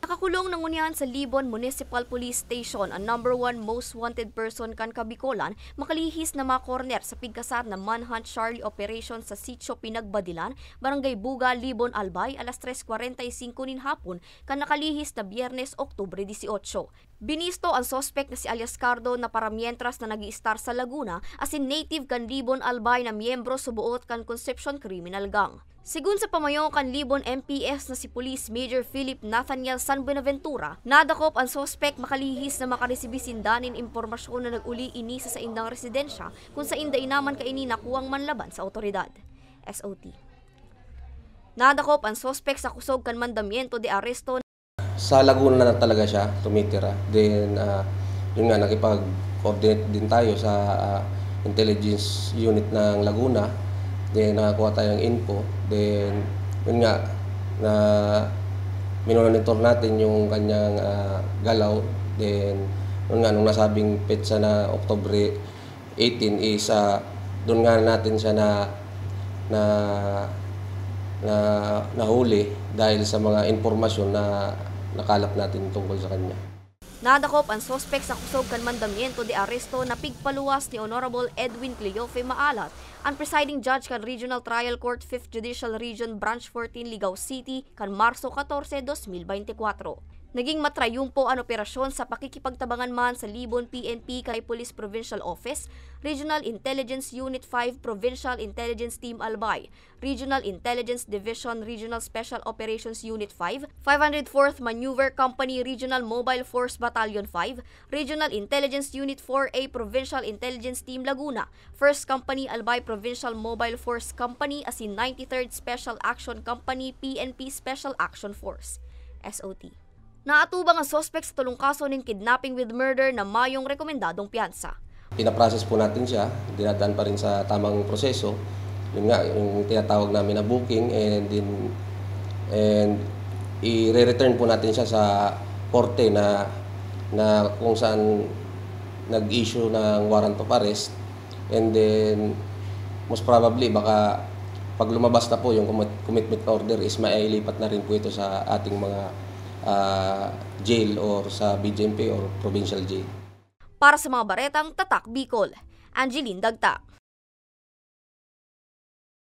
Nakakulong ng unyan sa Libon Municipal Police Station ang #1 most wanted person kan Kabikolan makalihis na mga korner sa pigkasat na Manhunt Charlie Operation sa Sitio Pinagbadilan, Barangay Buga, Libon, Albay, alas 3:45 nin hapon kan nakalihis na Biyernes, Oktubre 18. Binisto ang sospek na si alias Cardo na paramientras na nag-i-star sa Laguna asin native kan Libon, Albay na miyembro sa buot kan Concepcion Criminal Gang. Sigun sa pamayo kan Libon MPS na si Police Major Philip Nathaniel San Buenaventura, nadakop ang sospek makalihis na makaresibi sindanin impormasyon na nag-uli inisa sa indang residensya kung sa inda inaman kaini nakuwang manlaban sa otoridad. SOT. Nadakop ang sospek sa kusog kan mandamiento de aresto. Sa Laguna na talaga siya tumitira. Then, yun nga, nakipag-coordinate din tayo sa intelligence unit ng Laguna. Then, nakakuha tayong info. Then, yun nga, na minonitor natin yung kanyang galaw. Then, yun nga, nung nasabing petsa na Oktubre 18 is, doon nga natin siya nahuli dahil sa mga informasyon na nakalap natin tungkol sa kanya. Nadakop ang sospek sa kusog kan mandamiento de aresto na pigpaluwas ni Honorable Edwin Cleofe Maalat, ang presiding judge kan Regional Trial Court 5th Judicial Region Branch 14 Ligao City kan Marso 14, 2024. Naging matrayumpo ang operasyon sa pakikipagtabangan man sa Libon PNP kay Police Provincial Office, Regional Intelligence Unit 5 Provincial Intelligence Team Albay, Regional Intelligence Division Regional Special Operations Unit 5, 504th Maneuver Company Regional Mobile Force Battalion 5, Regional Intelligence Unit 4A Provincial Intelligence Team Laguna, 1st Company Albay Provincial Mobile Force Company asin 93rd Special Action Company PNP Special Action Force. SOT. Naatubang ang sospek sa tulong kaso ng kidnapping with murder na mayong rekomendadong piyansa. Pinaprocess po natin siya, dinadaan pa rin sa tamang proseso. Yun nga, yung tinatawag namin na booking and i-return po natin siya sa korte na kung saan nag-issue ng warrant of arrest. And then, most probably, baka pag lumabas na po yung commitment order is mailipat na rin po ito sa ating mga jail or sa BJMP or provincial jail. Para sa mga baretang Tatak Bicol, Angeline Dagta.